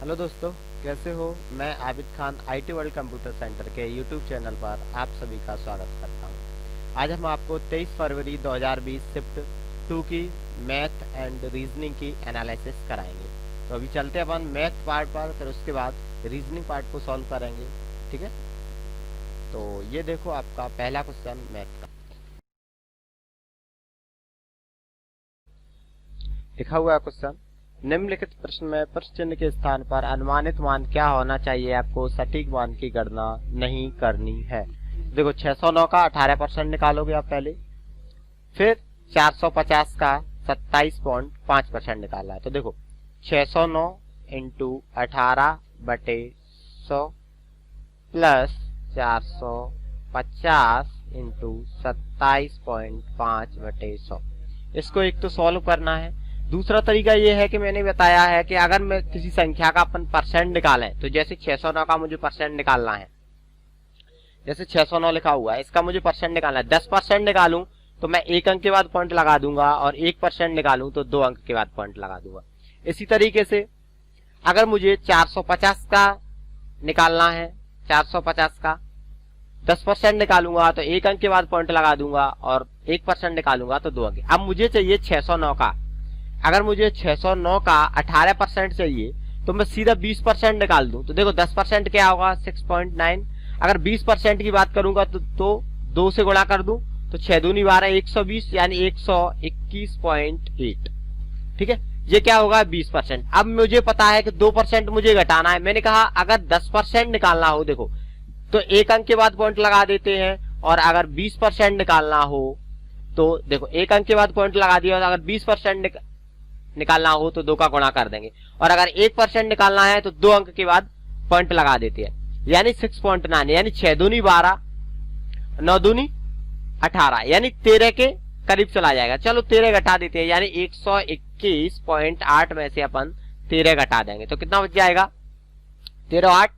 Hello दोस्तों, कैसे हो। मैं Abid Khan IT world computer centre के यूट्यूब चैनल पर आप सभी का स्वागत करता हूं। आज हम आपको 23 फरवरी 2020 शिफ्ट 2 की मैथ एंड रीजनिंग की एनालिसिस कराएंगे। तो अभी चलते हैं अपन मैथ पार्ट पर, फिर उसके बाद रीजनिंग पार्ट को सॉल्व करेंगे। ठीक है, तो ये देखो आपका पहला क्वेश्चन मैथ का लिखा हुआ है क्वेश्चन। निम्नलिखित प्रश्न में प्रश्न चिन्ह के स्थान पर अनुमानित मान क्या होना चाहिए, आपको सटीक मान की गणना नहीं करनी है। देखो 609 का 18% निकालोगे आप पहले, फिर 450 का 27.5% निकालना है। तो देखो 609 इंटू 18/100 प्लस 450 इंटू 27.5/100। इसको एक तो सॉल्व करना है। दूसरा तरीका ये है कि मैंने बताया है कि अगर मैं किसी संख्या का अपन परसेंट निकालें, तो जैसे 609 का मुझे परसेंट निकालना है, जैसे 609 लिखा हुआ है, इसका मुझे परसेंट निकालना है। 10% निकालूं तो मैं 1 अंक के बाद पॉइंट लगा दूंगा, और 1% निकालूं तो 2 अंक के बाद पॉइंट लगा दूंगा। इसी तरीके से अगर मुझे 450 का निकालना है, 450 का 10% निकालूंगा तो 1 अंक के बाद पॉइंट लगा दूंगा, और 1% निकालूंगा तो 2 अंक। अब मुझे चाहिए 609 का। अगर मुझे 609 का 18% चाहिए तो मैं सीधा 20% निकाल दूं। तो देखो 10% क्या होगा, 6.9। अगर 20% की बात करूंगा तो 2 से गुणा कर दूं तो 6 दूनी 12, 120 यानी 121.8। ठीक है, ये क्या होगा 20%। अब मुझे पता है कि 2% मुझे घटाना है। मैंने कहा अगर 10% निकालना हो, देखो तो 1 अंक के बाद पॉइंट लगा देते हैं, और अगर 20% निकालना हो तो देखो 1 अंक के बाद पॉइंट लगा दिया, और अगर 20% निकालना हो तो 2 का गुणा कर देंगे, और अगर 1% निकालना है तो 2 अंक के बाद पॉइंट लगा देते हैं, यानी 6.9, यानी 6 दूनी 12, 9 दूनी 18, यानी 13 के करीब चला जाएगा। चलो 13 घटा देते हैं, यानी 121.8 में से अपन 13 घटा देंगे तो कितना बच जाएगा, 13 8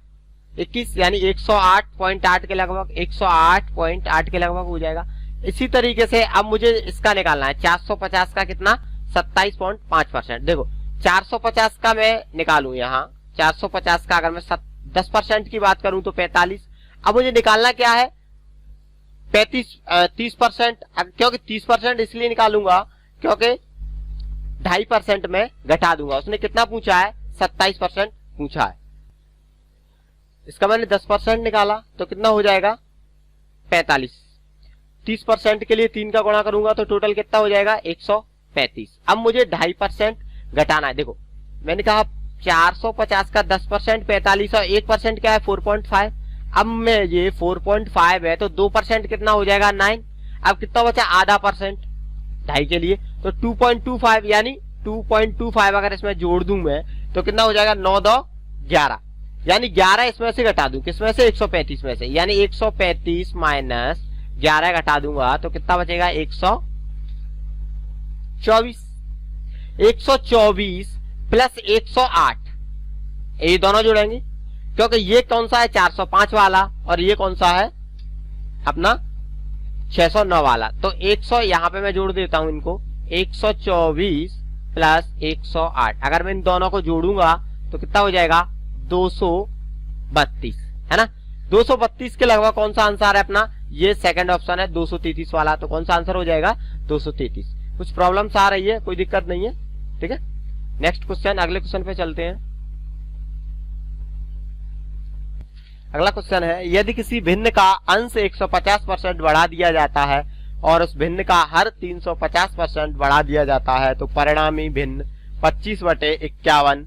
21, यानी 108.8 के लगभग, 108.8 के लगभग हो जाएगा। इसी तरीके से अब मुझे इसका निकालना है 450 का कितना, 27.5%। देखो 450 का मैं निकालूं, यहाँ 450 का अगर मैं 10% की बात करूं तो 45। अब मुझे निकालना क्या है, 30%। क्योंकि 30% इसलिए निकालूंगा क्योंकि 2.5% में घटा दूंगा। उसने कितना पूछा है, 27% पूछा है। इसका मैंने 10% निकाला तो कितना हो जाएगा, 45। 30% के लिए 3 का गुणा करूंगा तो टोटल कितना हो जाएगा, 135। अब मुझे 2.5% घटाना है। देखो मैंने कहा 450 का 10% 45, और 1% क्या है 4.5। अब मैं ये 4.5 है तो 2% कितना हो जाएगा, 9। अब कितना बचा, आधा परसेंट 2.5 के लिए, तो 2.25, यानी 2.25 अगर इसमें जोड़ दूं मैं तो कितना हो जाएगा, 9 2 11, यानी 11 इसमें से घटा दूं, किसमें से, 135 में से, यानी 135 माइनस 11 घटा दूंगा तो कितना बचेगा, 124। 124 प्लस 108, ये दोनों जुड़ेंगे क्योंकि ये कौन सा है, 405 वाला, और ये कौन सा है अपना 609 वाला। तो 100 यहां पे मैं जोड़ देता हूं इनको, 124 प्लस 108। अगर मैं इन दोनों को जोड़ूंगा तो कितना हो जाएगा, 232, है ना। 232 के लगभग कौन सा आंसर है अपना, ये सेकंड ऑप्शन है 233 वाला। तो कौन सा आंसर हो जाएगा, 233। कुछ प्रॉब्लम्स आ रही है, कोई दिक्कत नहीं है, ठीक है। नेक्स्ट क्वेश्चन, अगले क्वेश्चन पे चलते हैं। अगला क्वेश्चन है, यदि किसी भिन्न का अंश 150% बढ़ा दिया जाता है और उस भिन्न का हर 350% बढ़ा दिया जाता है तो परिणामी भिन्न 25/51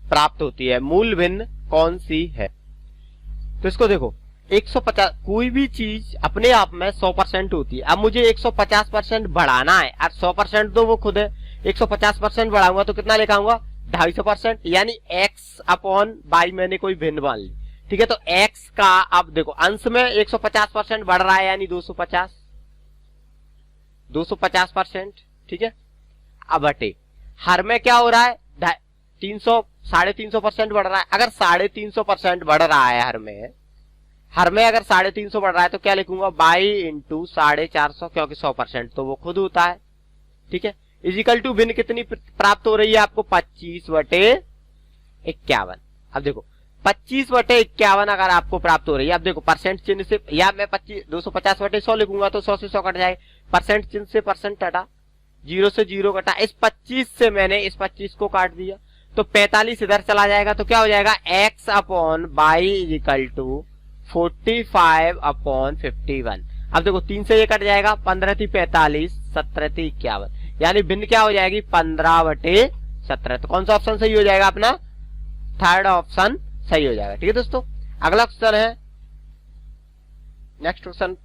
प्राप्त होती है। मूल भिन्न कौन सी है। तो इसको देखो 150, कोई भी चीज अपने आप में 100% होती है। अब मुझे 150% बढ़ाना है, अब 100% तो वो खुद है, 150% बढ़ाऊंगा तो कितना लेकर आऊंगा, 250%, यानी x/y मैंने कोई भिन्न मान ली। ठीक है, तो x का अब देखो अंश में 150% बढ़ रहा है, यानी 250%, ठीक है। अब बटे हर में क्या हो रहा है, 350% बढ़ रहा है। अगर 350% बढ़ रहा है हर में अगर 350 बढ़ रहा है तो क्या लिखूंगा, बाई इंटू 450, क्योंकि 100% तो वो खुद होता है। ठीक है, इजिकल टू भिन्न कितनी प्राप्त हो रही है आपको, 25/51। अब देखो 25/51 अगर आपको प्राप्त हो रही है, अब देखो परसेंट चिन्ह से, या मैं 250/100 लिखूंगा तो 100 से 100 कट जाएगा, परसेंट चिन्ह से परसेंट हटा, 0 से 0 कटा, इस 25 से मैंने इस 25 को काट दिया तो 45 इधर चला जाएगा, तो क्या हो जाएगा x/y इक्वल टू 45/51। अब देखो 3 से ये कट जाएगा, 15 थी 45, 17 थी 51, यानी भिन्न क्या हो जाएगी 15/17। तो कौन सा ऑप्शन सही हो जाएगा अपना, थर्ड ऑप्शन सही हो जाएगा। ठीक है दोस्तों, अगला क्वेश्चन है, नेक्स्ट क्वेश्चन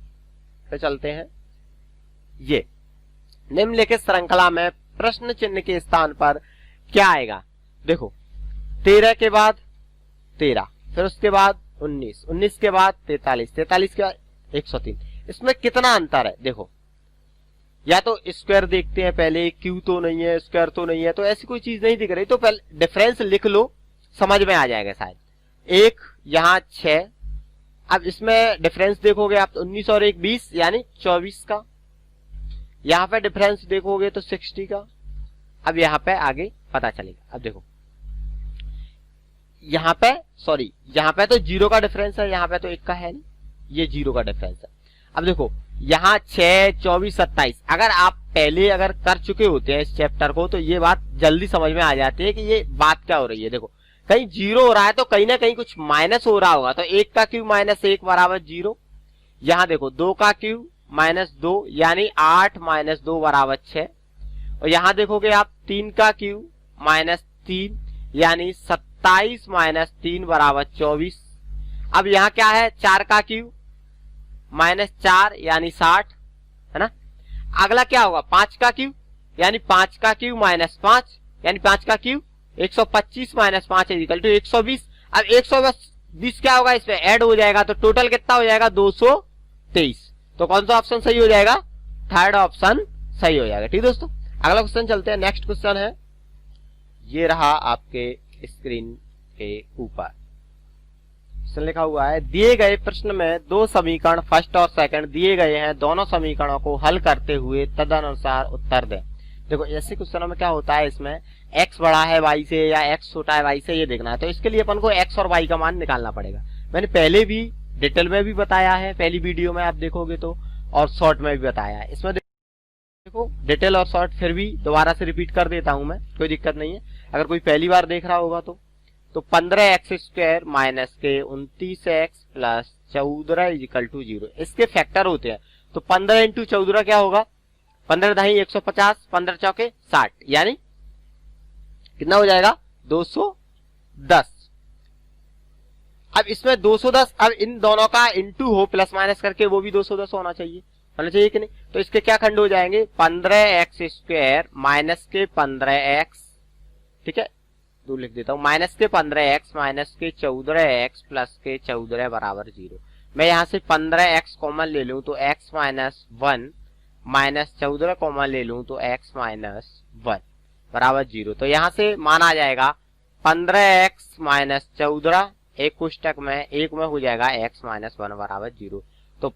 पे चलते हैं। ये निम्नलिखित श्रृंखला में प्रश्न चिन्ह के स्थान पर क्या आएगा, देखो 13 के बाद 13, फिर उसके बाद 19, 19 के बाद 43, 43 के बाद 103, इसमें कितना अंतर है, देखो या तो स्क्वायर देखते हैं पहले, क्यू तो नहीं है, स्क्वायर तो नहीं है, तो ऐसी कोई चीज नहीं दिख रही, तो पहले डिफरेंस लिख लो, समझ में आ जाएगा शायद। एक यहाँ 6, अब इसमें डिफरेंस देखोगे आप तो 19 और 1 20, यानी 24 का, यहाँ पे डिफरेंस देखोगे तो 60 का। अब यहाँ पे आगे पता चलेगा। अब देखो यहाँ पे यहाँ पे तो 0 का डिफरेंस है, यहाँ पे तो 1 का है नहीं, ये 0 का डिफरेंस है। अब देखो यहाँ 6, 24, 27, अगर आप पहले अगर कर चुके होते हैं इस चैप्टर को तो ये बात जल्दी समझ में आ जाती है कि ये बात क्या हो रही है। देखो कहीं 0 हो रहा है तो कहीं ना कहीं कुछ माइनस हो रहा होगा, तो 1 का क्यूब माइनस 1 बराबर 0। यहाँ देखो 2 का क्यूब माइनस 2, यानी 8 माइनस 2 बराबर 6। और यहाँ देखोगे आप 3 का क्यूब माइनस 3, यानी 27 माइनस 3 बराबर 24। अब यहाँ क्या है, 4 का क्यूब माइनस 4, यानी 60, है ना। अगला क्या होगा, 5 का क्यूब, यानी 5 का क्यूब माइनस 5, यानी 5 का क्यूब 125 माइनस 5 इक्वल टू 120। अब 120 क्या होगा, इसमें ऐड हो जाएगा, तो टोटल कितना हो जाएगा 223। तो कौन सा ऑप्शन सही हो जाएगा, थर्ड ऑप्शन सही हो जाएगा। ठीक दोस्तों, अगला क्वेश्चन चलते हैं। नेक्स्ट क्वेश्चन है, ये रहा आपके स्क्रीन के ऊपर, क्वेश्चन लिखा हुआ है, दिए गए प्रश्न में दो समीकरण फर्स्ट और सेकंड दिए गए हैं, दोनों समीकरणों को हल करते हुए तदनुसार उत्तर दें। देखो ऐसे क्वेश्चनों में क्या होता है, इसमें x बड़ा है y से या x छोटा है y से, ये देखना है, तो इसके लिए अपन को x और y का मान निकालना पड़ेगा। मैंने पहले भी डिटेल में भी बताया है, पहली वीडियो में आप देखोगे तो, और शॉर्ट में भी बताया है। इसमें देखो डिटेल और शॉर्ट फिर भी दोबारा से रिपीट कर देता हूं मैं, कोई दिक्कत नहीं है अगर कोई पहली बार देख रहा होगा तो 15x² माइनस के 29x प्लस 14 इक्वल टू 0, इसके फैक्टर होते हैं। तो 15 इंटू 14 क्या होगा, 15 दाही 150, 15 चौके 60, यानी कितना हो जाएगा 210। अब इसमें 210, अब इन दोनों का इंटू हो प्लस माइनस करके, वो भी 210 होना चाहिए कि नहीं। तो इसके क्या खंड हो जाएंगे, 15x² माइनस के 15x, ठीक है, दो लिख देता हूं, माइनस के 15x माइनस के 14x प्लस के 14 बराबर 0। मैं यहां से 15x कॉमन ले लूं तो x माइनस 1 माइनस 14 कॉमन ले लूं तो x माइनस 1 बराबर 0। तो यहां से मान आ जाएगा 15x माइनस 14, एक कोष्टक में एक में हो जाएगा x माइनस 1 बराबर 0। तो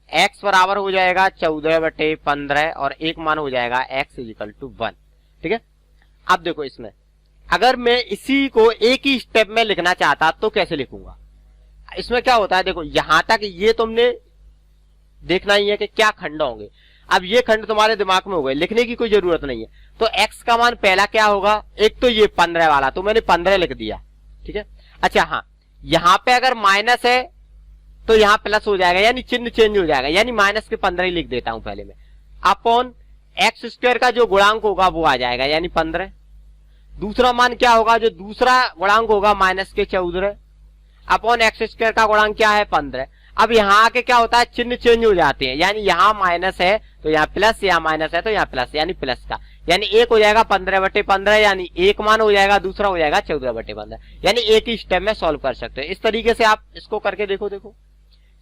x बराबर हो जाएगा 14/15 और एक मान हो जाएगा x इक्वल टू 1। ठीक है, अब देखो इसमें अगर मैं इसी को एक ही स्टेप में लिखना चाहता तो कैसे लिखूंगा। इसमें क्या होता है, देखो यहां तक ये तुमने देखना ही है कि क्या खंड होंगे। अब ये खंड तुम्हारे दिमाग में हो गए, लिखने की कोई जरूरत नहीं है। तो x का मान पहला क्या होगा, एक तो ये 15 वाला, तो मैंने 15 लिख दिया, ठीक है। अच्छा हाँ, यहां पे अगर माइनस है तो यहां प्लस हो जाएगा, यानी चिन्ह चेंज हो जाएगा, यानी माइनस के 15 ही लिख देता हूं पहले में, अपॉन x² का जो गुणांक होगा वो आ जाएगा, यानी 15। दूसरा मान क्या होगा, जो दूसरा गुणांक होगा माइनस के 14 अपॉन x² का गुणांक क्या है 15। अब यहाँ आके क्या होता है, चिन्ह चेंज हो जाते हैं, यानी यहाँ माइनस है तो यहाँ प्लस, यहाँ माइनस है तो यहाँ प्लस, यानी प्लस का, यानी एक हो जाएगा 15/15, यानी एक मान हो जाएगा, दूसरा हो जाएगा 14/15, यानी एक ही स्टेप में सॉल्व कर सकते हो। इस तरीके से आप इसको करके देखो।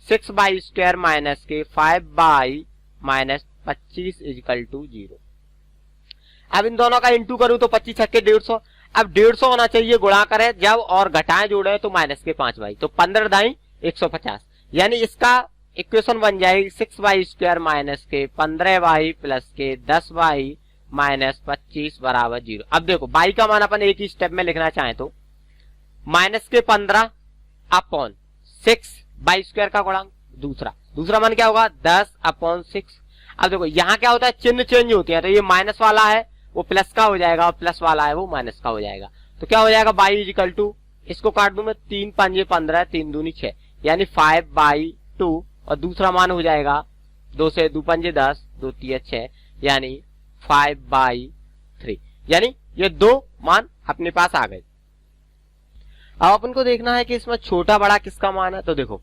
6y² माइनस के 5y माइनस 25 इक्वल टू 0। अब इन दोनों का इंटू करूं तो 25 छक्के 150, अब 150 होना चाहिए, गुणा करें जब और घटाएं जोड़े तो माइनस के 5y, तो 15 दाई 150, यानी इसका इक्वेशन बन जाएगी 6y² माइनस के 15y प्लस के 10y माइनस 25 बराबर 0। अब देखो y का मान अपन एक ही स्टेप में लिखना चाहें तो माइनस के 15 अपॉन 6 बाई स्क्वायर का गुणांक। दूसरा मान क्या होगा 10/6। अब देखो यहाँ क्या होता है, चिन्ह चेंज होती है, तो ये माइनस वाला है वो प्लस का हो जाएगा और प्लस वाला है वो माइनस का हो जाएगा। तो क्या हो जाएगा बाई इजिकल टू, इसको काट दूं मैं 3 5 15 3 दूनी 6 यानी 5/2 और दूसरा मान हो जाएगा 2 से 2 5 10 2 3 6 यानी 5/3 यानी ये दो मान अपने पास आ गए। अब अपन को देखना है कि इसमें छोटा बड़ा किसका मान है। तो देखो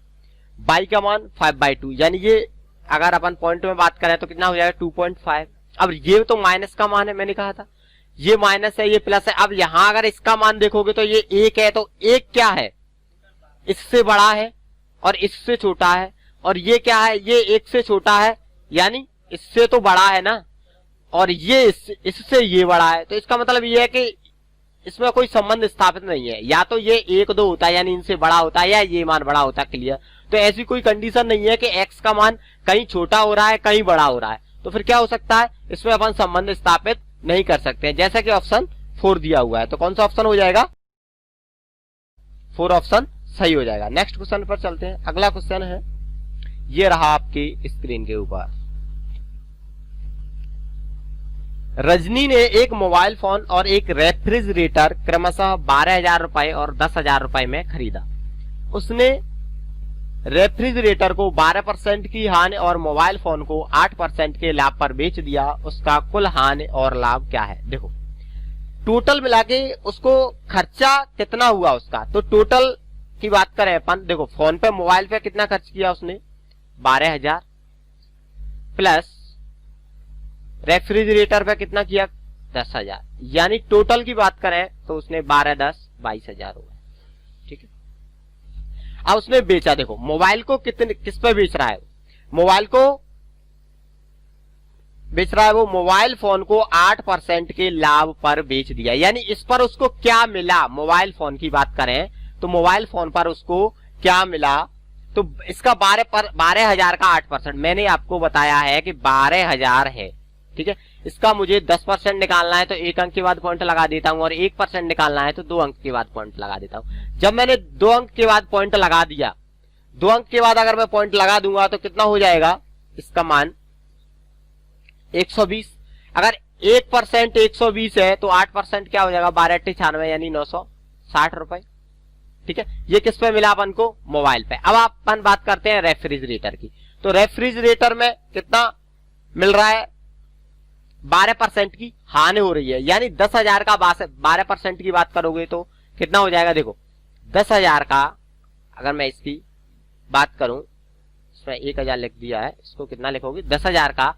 बाई का मान 5/2 यानी ये अगर अपन पॉइंट में बात करें तो कितना हो जाएगा 2.5। अब ये तो माइनस का मान है, मैंने कहा था ये माइनस है ये प्लस है। अब यहां अगर इसका मान देखोगे तो ये 1 है, तो 1 क्या है इससे बड़ा है और इससे छोटा है, और ये क्या है ये 1 से छोटा है यानी इससे तो बड़ा है ना, और ये इससे ये बड़ा है। तो इसका मतलब ये है कि इसमें कोई संबंध स्थापित नहीं है, या तो ये 1 2 होता है यानी इनसे बड़ा होता है या ये मान बड़ा होता है। क्लियर। तो ऐसी कोई कंडीशन नहीं है कि x का मान कहीं छोटा हो रहा है कहीं बड़ा हो रहा है, तो फिर क्या हो सकता है इसमें अपन संबंध स्थापित नहीं कर सकते हैं, जैसा कि ऑप्शन 4 दिया हुआ है। तो कौन सा ऑप्शन हो जाएगा 4 ऑप्शन सही हो जाएगा। नेक्स्ट क्वेश्चन पर चलते हैं। अगला क्वेश्चन है, ये रहा आपकी स्क्रीन के ऊपर। रजनी ने एक मोबाइल फोन और एक रेफ्रिजरेटर क्रमशः 12,000 रुपए और 10,000 रुपए में खरीदा। उसने रेफ्रिजरेटर को 12% की हानि और मोबाइल फोन को 8% के लाभ पर बेच दिया। उसका कुल हानि और लाभ क्या है। देखो टोटल मिला के उसको खर्चा कितना हुआ उसका, तो टोटल की बात करें अपन, देखो फोन पे मोबाइल पे कितना खर्च किया उसने 12,000 प्लस रेफ्रिजरेटर पे कितना किया 10,000 यानी टोटल की बात करें तो उसने 12 10 22,000 हुआ। ठीक है। अब उसने बेचा, देखो मोबाइल को किस पे बेच रहा है, मोबाइल को बेच रहा है वो मोबाइल फोन को 8% के लाभ पर बेच दिया, यानी इस पर उसको क्या मिला। मोबाइल फोन की बात करें तो मोबाइल फोन पर उसको क्या मिला, तो इसका 12,000 का 8%, मैंने आपको बताया है कि 12,000 है। ठीक है। इसका मुझे 10% निकालना है तो 1 अंक के बाद पॉइंट लगा देता हूं, और 1% निकालना है तो 2 अंक के बाद पॉइंट लगा देता हूं। जब मैंने 2 अंक के बाद पॉइंट लगा दिया, 2 अंक के बाद अगर मैं पॉइंट लगा दूंगा तो कितना हो जाएगा इसका मान 120। अगर 1% 120 है तो 8% क्या हो जाएगा 12 8 96 यानी 960 रुपए। ठीक है। ये किस पे मिला अपन को मोबाइल पे। अब अपन बात करते हैं रेफ्रिजरेटर की। तो रेफ्रिजरेटर में कितना मिल रहा है 12% की हानि हो रही है, यानी 10,000 का 12% की बात करोगे तो कितना हो जाएगा। देखो 10,000 का अगर मैं इसकी बात करूं, इसमें 1,000 लिख दिया है, इसको कितना लिखोगे 10,000 का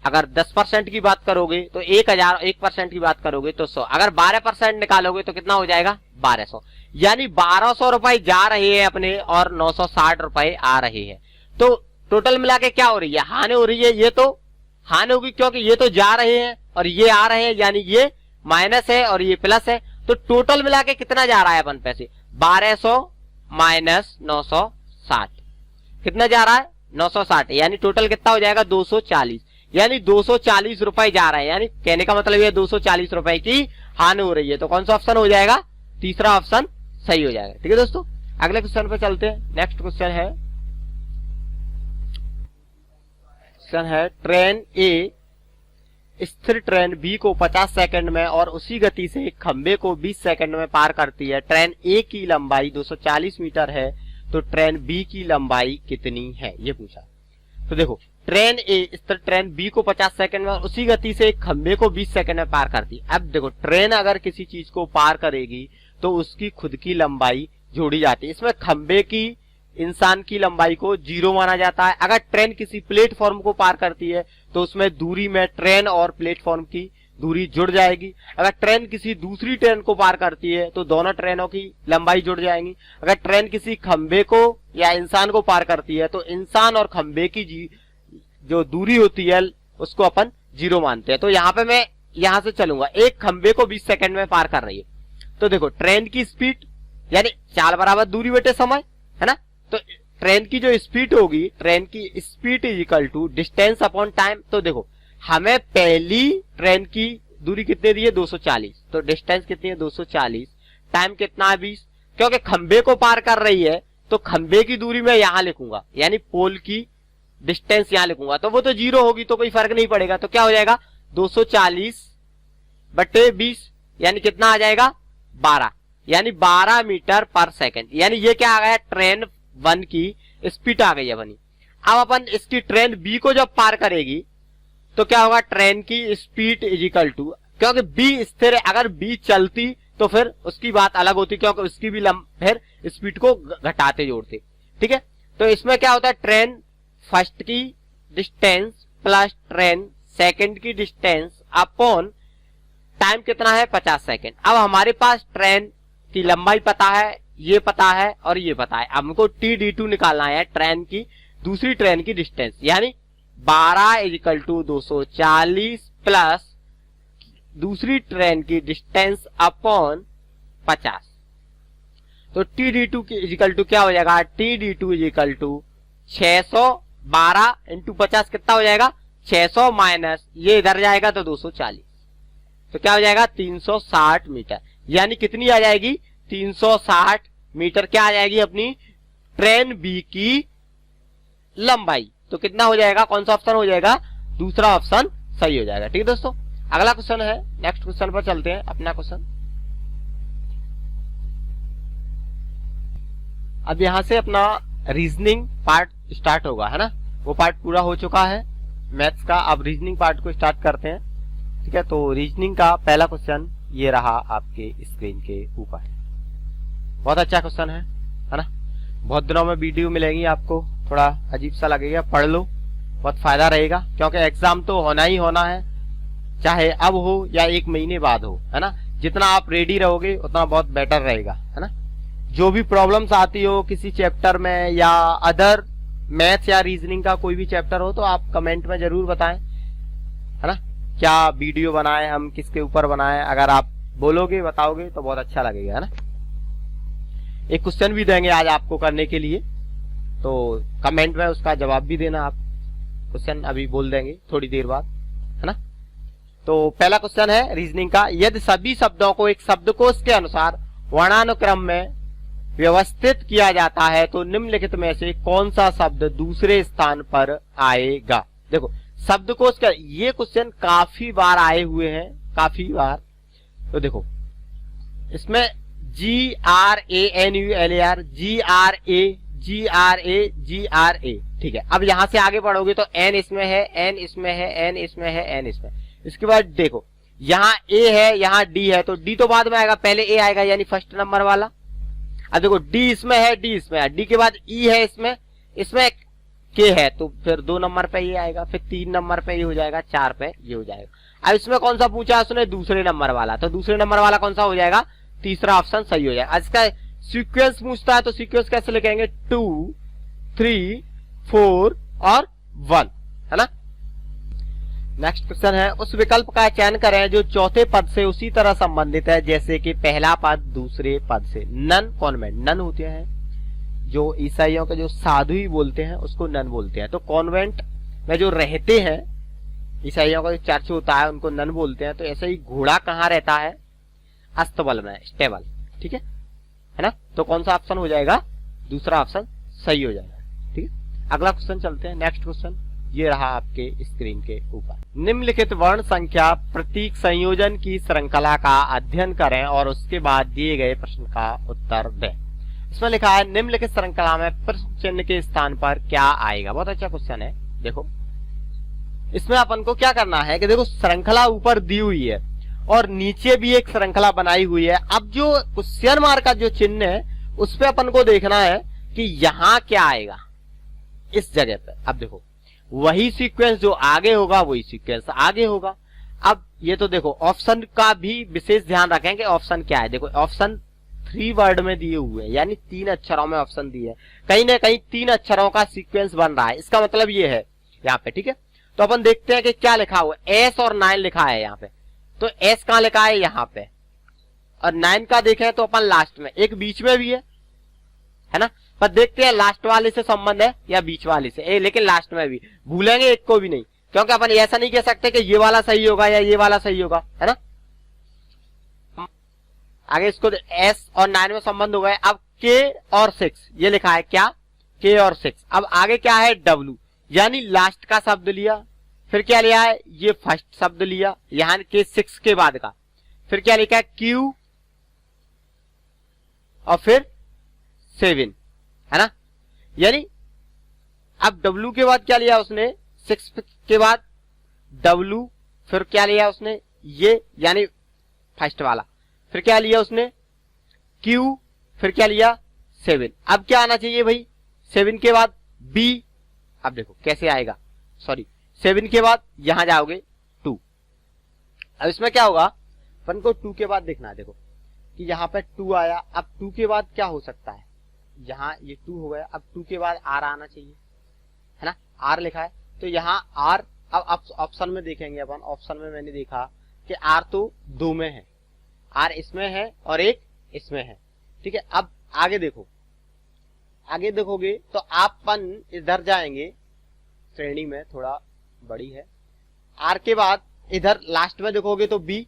अगर 10% की बात करोगे तो 1,000, 1% की बात करोगे तो 100, अगर 12% निकालोगे तो कितना हो जाएगा 1200, यानी 1200 रुपए जा रहे हैं अपने और 960 रुपए आ रहे हैं। तो टोटल मिला के क्या हो रही है हानि हो रही है, ये तो हानि होगी क्योंकि ये तो जा रहे हैं और ये आ रहे हैं, यानी ये माइनस है और ये प्लस है। तो टोटल मिला के कितना जा रहा है अपन पैसे 1200 माइनस 960 कितना जा रहा है 960, यानी टोटल कितना हो जाएगा 240, यानी 240 रुपए जा रहे हैं, यानी कहने का मतलब ये 240 रुपए की हानि हो रही है। तो कौन सा ऑप्शन हो जाएगा तीसरा ऑप्शन सही हो जाएगा। ठीक है दोस्तों, अगले क्वेश्चन पे चलते हैं। नेक्स्ट क्वेश्चन है ट्रेन ए स्थिर ट्रेन बी को 50 सेकंड में और उसी गति से एक खंबे को 20 सेकंड में पार करती है। ट्रेन ए की लंबाई 240 मीटर है, तो ट्रेन बी की लंबाई कितनी है, ये पूछा। तो देखो ट्रेन ए स्थिर ट्रेन बी को 50 सेकंड में और उसी गति से एक खंबे को 20 सेकंड में पार करती है। अब देखो ट्रेन अगर किसी चीज को पार करेगी तो उसकी खुद की लंबाई जोड़ी जाती है। इसमें खंबे की इंसान की लंबाई को 0 माना जाता है। अगर ट्रेन किसी प्लेटफॉर्म को पार करती है तो उसमें दूरी में ट्रेन और प्लेटफॉर्म की दूरी जुड़ जाएगी। अगर ट्रेन किसी दूसरी ट्रेन को पार करती है तो दोनों ट्रेनों की लंबाई जुड़ जाएंगी। अगर ट्रेन किसी खंबे को या इंसान को पार करती है तो इंसान और खंबे की जो दूरी होती है उसको अपन 0 मानते हैं। तो यहाँ पे मैं यहां से चलूंगा, एक खंबे को 20 सेकंड में पार कर रही है। तो देखो ट्रेन की स्पीड यानी चाल बराबर दूरी बटे समय है ना, तो ट्रेन की जो स्पीड होगी, ट्रेन की speed is equal to distance upon time. तो देखो हमें पहली ट्रेन की दूरी कितनी दी है 240, तो डिस्टेंस कितनी है 240 टाइम कितना है 20, क्योंकि खंबे को पार कर रही है तो खंबे की दूरी मैं यहां लिखूंगा, यानी पोल की डिस्टेंस यहां लिखूंगा, तो वो तो 0 होगी तो कोई फर्क नहीं पड़ेगा। तो क्या हो जाएगा 240/20, यानी कितना आ जाएगा 12, यानी 12 मीटर पर सेकंड। यानी ये क्या आ गया, ट्रेन 1 की स्पीड आ गई है बनी। अब अपन इसकी ट्रेन बी को जब पार करेगी तो क्या होगा, ट्रेन की स्पीड इज इक्वल टू, क्योंकि बी स्थिर है, अगर बी चलती तो फिर उसकी बात अलग होती, क्योंकि उसकी भी फिर स्पीड को घटाते जोड़ते। ठीक है, तो इसमें क्या होता है, ट्रेन फर्स्ट की डिस्टेंस प्लस ट्रेन सेकंड की डिस्टेंस अपॉन टाइम कितना है 50 सेकंड। अब हमारे पास ट्रेन की लंबाई पता है, ये पता है और ये पता है, हमको TD2 निकालना है, ट्रेन की दूसरी ट्रेन की डिस्टेंस, यानी 12 इक्वल टू 240 प्लस दूसरी ट्रेन की डिस्टेंस अपॉन 50। तो TD2 की इक्वल टू क्या हो जाएगा, TD2 इक्वल टू 612 इंटू 50 कितना हो जाएगा 600 माइनस ये इधर जाएगा तो 240, तो क्या हो जाएगा 360 मीटर। यानी कितनी आ जाएगी 360 मीटर क्या आ जाएगी अपनी ट्रेन बी की लंबाई। तो कितना हो जाएगा, कौन सा ऑप्शन हो जाएगा, दूसरा ऑप्शन सही हो जाएगा। ठीक है दोस्तों, अगला क्वेश्चन है, नेक्स्ट क्वेश्चन पर चलते हैं। अपना क्वेश्चन अब यहां से अपना रीजनिंग पार्ट स्टार्ट होगा, है ना, वो पार्ट पूरा हो चुका है मैथ्स का। अब रीजनिंग पार्ट को स्टार्ट करते हैं। ठीक है, तो रीजनिंग का पहला क्वेश्चन ये रहा आपके स्क्रीन के ऊपर। बहुत अच्छा क्वेश्चन है ना। बहुत दिनों में वीडियो मिलेगी आपको, थोड़ा अजीब सा लगेगा, पढ़ लो, बहुत फायदा रहेगा, क्योंकि एग्जाम तो होना ही होना है, चाहे अब हो या 1 महीने बाद हो, है ना। जितना आप रेडी रहोगे उतना बहुत बेटर रहेगा, है ना। जो भी प्रॉब्लम्स आती हो किसी चैप्टर में या अदर मैथ्स या रीजनिंग का कोई भी चैप्टर हो तो आप कमेंट में जरूर बताएं, है ना। क्या वीडियो बनाएं हम, किसके ऊपर बनाएं, अगर आप बोलोगे बताओगे तो बहुत अच्छा लगेगा, है ना। एक क्वेश्चन भी देंगे आज आपको करने के लिए, तो कमेंट में उसका जवाब भी देना आप। क्वेश्चन अभी बोल देंगे थोड़ी देर बाद, है ना। तो पहला क्वेश्चन है रीजनिंग का, यदि सभी शब्दों को एक शब्दकोश के अनुसार वर्णानुक्रम में व्यवस्थित किया जाता है तो निम्नलिखित में से कौन सा शब्द दूसरे स्थान पर आएगा। देखो शब्दकोश का ये क्वेश्चन काफी बार आए हुए हैं, काफी बार। तो देखो इसमें GRANULAR GRA, ठीक है। अब यहां से आगे बढ़ोगे तो N इसमें है, N इसमें है, N इसमें है, N इसमें। इसके बाद देखो यहाँ A है, यहाँ D है, तो D तो बाद में आएगा, पहले A आएगा यानी फर्स्ट नंबर वाला। अब देखो D इसमें है, D इसमें है, D के बाद E है, इसमें K है, तो फिर 2 नंबर पे ये आएगा, फिर 3 नंबर पे ये हो जाएगा, 4 पे ये हो जाएगा। अब इसमें कौन सा पूछा उसने, दूसरे नंबर वाला, तो दूसरे नंबर वाला कौन सा हो जाएगा, तीसरा ऑप्शन सही हो जाएगा। इसका सीक्वेंस पूछता है तो सीक्वेंस कैसे लिखेंगे, 2 3 4 और 1, है ना। नेक्स्ट क्वेश्चन है, उस विकल्प का चयन करें जो चौथे पद से उसी तरह संबंधित है जैसे कि पहला पद दूसरे पद से। नन कॉन्वेंट, नन होते हैं जो ईसाइयों के जो साधु ही बोलते हैं उसको नन बोलते हैं। तो कॉन्वेंट में जो रहते हैं ईसाइयों का जो चर्च होता है उनको नन बोलते हैं। तो ऐसे ही घोड़ा कहाँ रहता है, अस्तबल में, स्टेबल, ठीक है ना। तो कौन सा ऑप्शन हो जाएगा, दूसरा ऑप्शन सही हो जाएगा। ठीक है, अगला क्वेश्चन चलते हैं। नेक्स्ट क्वेश्चन ये रहा आपके स्क्रीन के ऊपर, निम्नलिखित वर्ण संख्या प्रतीक संयोजन की श्रृंखला का अध्ययन करें और उसके बाद दिए गए प्रश्न का उत्तर दें। इसमें लिखा है निम्नलिखित श्रृंखला में प्रश्न चिन्ह के स्थान पर क्या आएगा। बहुत अच्छा क्वेश्चन है। देखो इसमें अपन को क्या करना है कि देखो श्रृंखला ऊपर दी हुई है और नीचे भी एक श्रृंखला बनाई हुई है। अब जो क्वेश्चन मार्क का जो चिन्ह है उस पे अपन को देखना है कि यहाँ क्या आएगा इस जगह पे। अब देखो वही सीक्वेंस जो आगे होगा वही सीक्वेंस आगे होगा। अब ये तो देखो ऑप्शन का भी विशेष ध्यान रखें कि ऑप्शन क्या है। देखो ऑप्शन 3 वर्ड में दिए हुए हैं, यानी 3 अक्षरों में ऑप्शन दिए है, कहीं ना कहीं 3 अक्षरों का सीक्वेंस बन रहा है। इसका मतलब ये है यहाँ पे, ठीक है। तो अपन देखते हैं कि क्या लिखा हुआ है, S और 9 लिखा है यहाँ पे। तो S कहाँ लिखा है, यहाँ पे, और 9 का देखें तो अपन लास्ट में, एक बीच में भी है ना। पर देखते हैं लास्ट वाले से संबंध है या बीच वाले से, लेकिन लास्ट में भी भूलेंगे एक को भी नहीं, क्योंकि अपन ऐसा नहीं कह सकते कि ये वाला सही होगा या ये वाला सही होगा, है ना। आगे इसको S और 9 में संबंध हो गए। अब K और 6 ये लिखा है क्या, K और 6। अब आगे क्या है W, यानी लास्ट का शब्द लिया, फिर क्या लिया है ये फर्स्ट शब्द लिया यहाँ के 6 के बाद का, फिर क्या लिखा है Q और फिर 7, है ना। यानी अब W के बाद क्या लिया उसने, 6 के बाद W, फिर क्या लिया उसने ये यानी फर्स्ट वाला, फिर क्या लिया उसने Q, फिर क्या लिया 7। अब क्या आना चाहिए भाई, 7 के बाद B। अब देखो कैसे आएगा, सॉरी 7 के बाद यहां जाओगे 2। अब इसमें क्या होगा, अपन को 2 के बाद देखना है, देखो कि यहाँ पे 2 आया। अब 2 के बाद क्या हो सकता है, यहाँ ये 2 हो गया, अब 2 के बाद R आना चाहिए, है ना, R लिखा है तो यहाँ R। अब ऑप्शन में देखेंगे अपन, ऑप्शन में मैंने देखा कि R तो 2 में है, R इसमें है और एक इसमें है, ठीक है। अब आगे देखो, आगे देखोगे तो आपन इधर जाएंगे, श्रेणी में थोड़ा बड़ी है, R के बाद इधर लास्ट में देखोगे तो B,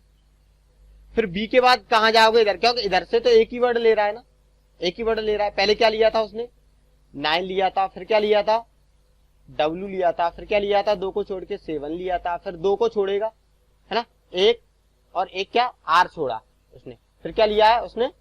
फिर B के बाद कहां जाओगे इधर, क्योंकि इधर से तो एक ही वर्ड ले रहा है ना, एक ही वर्ड ले रहा है। पहले क्या लिया था उसने 9 लिया था, फिर क्या लिया था W लिया था, फिर क्या लिया था 2 को छोड़ के 7 लिया था, फिर 2 को छोड़ेगा, है ना, एक और एक क्या R छोड़ा उसने, फिर क्या लिया है उसने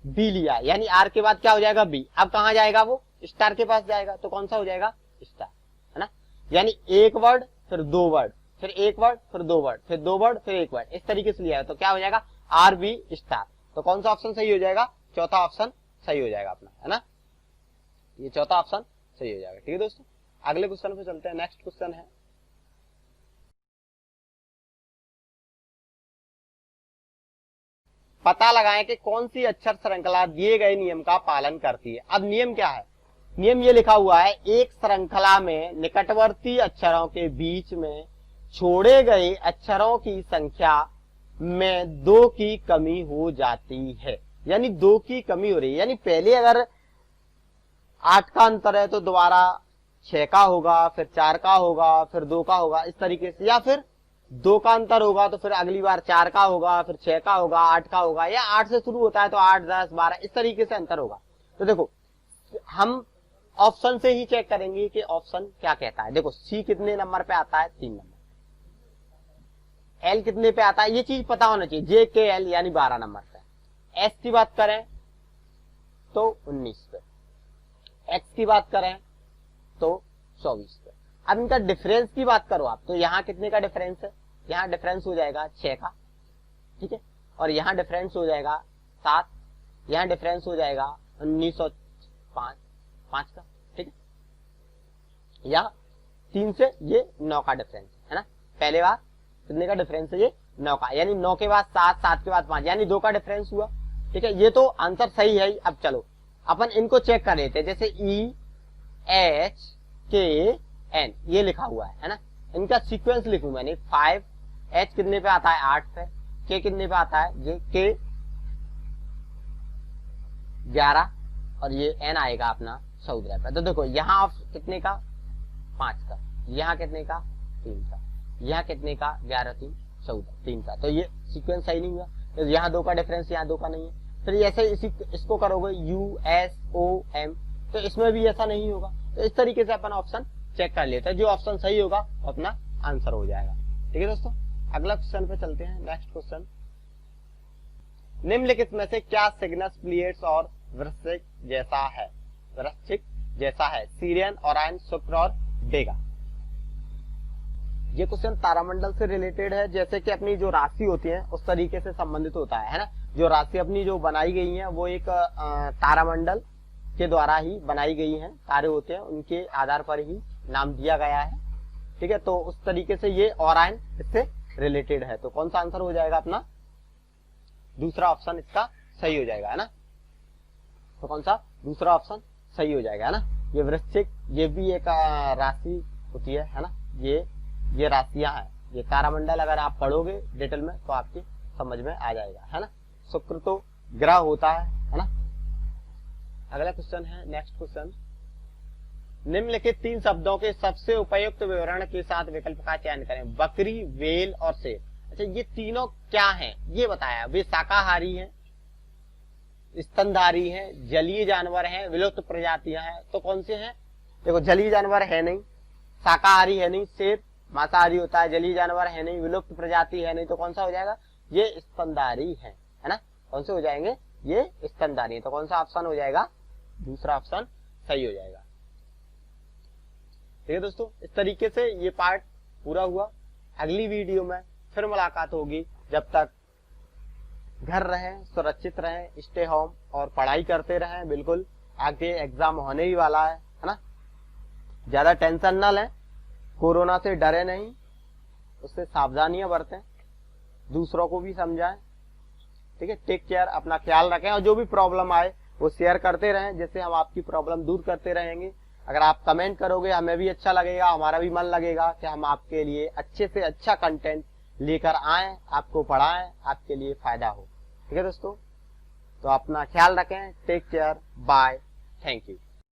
B लिया, यानी R के बाद क्या हो जाएगा B। अब कहां जाएगा वो, स्टार के पास जाएगा, तो कौन सा हो जाएगा स्टार, है ना। यानी एक वर्ड फिर 2 वर्ड, फिर एक वर्ड फिर 2 वर्ड, फिर 2 वर्ड फिर एक वर्ड, इस तरीके से लिया है तो क्या हो जाएगा RB स्टार। तो कौन सा ऑप्शन सही हो जाएगा, चौथा ऑप्शन सही हो जाएगा अपना, है ना, ये चौथा ऑप्शन सही हो जाएगा। ठीक है दोस्तों, अगले क्वेश्चन पे चलते हैं। नेक्स्ट क्वेश्चन है, पता लगाएं कि कौन सी अक्षर श्रृंखला दिए गए नियम का पालन करती है। अब नियम क्या है, नियम ये लिखा हुआ है, एक श्रृंखला में निकटवर्ती अक्षरों के बीच में छोड़े गए अक्षरों की संख्या में 2 की कमी हो जाती है, यानी 2 की कमी हो रही है। यानी पहले अगर 8 का अंतर है तो दोबारा 6 का होगा, फिर 4 का होगा, फिर 2 का होगा, इस तरीके से, या फिर 2 का अंतर होगा तो फिर अगली बार 4 का होगा, फिर 6 का होगा, 8 का होगा, या 8 से शुरू होता है तो 8, 10, 12 इस तरीके से अंतर होगा। तो देखो हम ऑप्शन से ही चेक करेंगे कि ऑप्शन क्या कहता है। देखो C कितने नंबर पे आता है, 3 नंबर, L कितने पे आता है ये चीज पता होना चाहिए, JKL यानी 12 नंबर पे। S की बात करें तो 19 पे, X की बात करें तो 24 पे। अब इनका डिफरेंस की बात करो आप, तो यहाँ कितने का डिफरेंस है, यहाँ डिफरेंस हो जाएगा 6 का, ठीक है, और यहाँ डिफरेंस हो जाएगा 7, यहाँ डिफरेंस हो जाएगा 19 और 5 का, ठीक है, या 3 से ये 9 का डिफरेंस है ना। पहले बार कितने का डिफरेंस है, ये 9 का, यानी 9 के बाद 7, 7 के बाद 5, यानी 2 का डिफरेंस हुआ, ठीक है। ये तो आंसर सही है। अब चलो अपन इनको चेक कर लेते हैं, जैसे EHKN ये लिखा हुआ है ना, इनका सीक्वेंस लिखूं मैंने 5, H कितने पे आता है 8 पे, K कितने पे आता है, ये K 11 और ये N आएगा अपना 14 पे। तो देखो यहाँ कितने का 5 का, यहाँ कितने का 3 का, यहाँ कितने का 11, 3, 14, 3 का, तो ये सीक्वेंस सही नहीं हुआ। तो यहाँ 2 का डिफरेंस, यहाँ 2 का नहीं है। फिर ऐसे इसको करोगे USOM, तो इसमें भी ऐसा नहीं होगा। तो इस तरीके से अपन ऑप्शन चेक कर लेते हैं, जो ऑप्शन सही होगा अपना आंसर हो जाएगा। ठीक है दोस्तों, अगला क्वेश्चन पे चलते हैं। नेक्स्ट क्वेश्चन, निम्नलिखित में से क्या सिग्नस प्लीएट्स और वृश्चिक जैसा है, वृश्चिक जैसा है, सीरियन, ओरायन, शुक्र और बेगा। ये क्वेश्चन तारामंडल से रिलेटेड है, जैसे कि अपनी जो राशि होती है उस तरीके से संबंधित होता है ना। जो राशि अपनी जो बनाई गई है वो एक तारामंडल के द्वारा ही बनाई गई है, तारे होते हैं उनके आधार पर ही नाम दिया गया है। ठीक है, तो उस तरीके से ये ओरायन इससे रिलेटेड है। तो कौन सा आंसर हो जाएगा अपना, दूसरा ऑप्शन इसका सही हो जाएगा, है ना। तो कौन सा, दूसरा ऑप्शन सही हो जाएगा, है ना। ये वृश्चिक, ये भी एक राशि होती है ना। ये राशियां हैं, ये तारामंडल अगर आप पढ़ोगे डिटेल में तो आपकी समझ में आ जाएगा, है ना। शुक्र तो ग्रह होता है ना। अगला क्वेश्चन है, नेक्स्ट क्वेश्चन, निम्नलिखित 3 शब्दों के सबसे उपयुक्त विवरण के साथ विकल्प का चयन करें। बकरी, वेल और शेर। अच्छा, ये तीनों क्या हैं ये बताया। वे शाकाहारी हैं, स्तनधारी हैं, जलीय जानवर हैं, विलुप्त प्रजातियां हैं। तो कौन से हैं? देखो जलीय जानवर है नहीं, शाकाहारी है नहीं, शेर मांसाहारी होता है, जलीय जानवर है नहीं, विलुप्त प्रजाति है नहीं, तो कौन सा हो जाएगा? ये स्तनधारी है ना? कौन से हो जाएंगे? ये स्तनधारी है। तो कौन सा ऑप्शन हो जाएगा? दूसरा ऑप्शन सही हो जाएगा। ठीक है दोस्तों, इस तरीके से ये पार्ट पूरा हुआ। अगली वीडियो में फिर मुलाकात होगी। जब तक घर रहें, सुरक्षित रहें, स्टे होम और पढ़ाई करते रहें। बिल्कुल आगे एग्जाम होने ही वाला है ना? ज्यादा टेंशन ना लें, कोरोना से डरे नहीं, उससे सावधानियां बरतें, दूसरों को भी समझाएं। ठीक है, टेक केयर, अपना ख्याल रखें और जो भी प्रॉब्लम आए वो शेयर करते रहें, जिससे हम आपकी प्रॉब्लम दूर करते रहेंगे। अगर आप कमेंट करोगे हमें भी अच्छा लगेगा, हमारा भी मन लगेगा कि हम आपके लिए अच्छे से अच्छा कंटेंट लेकर आएं, आपको पढ़ाएं, आपके लिए फायदा हो। ठीक है दोस्तों, तो अपना ख्याल रखें। Take care, bye, thank you.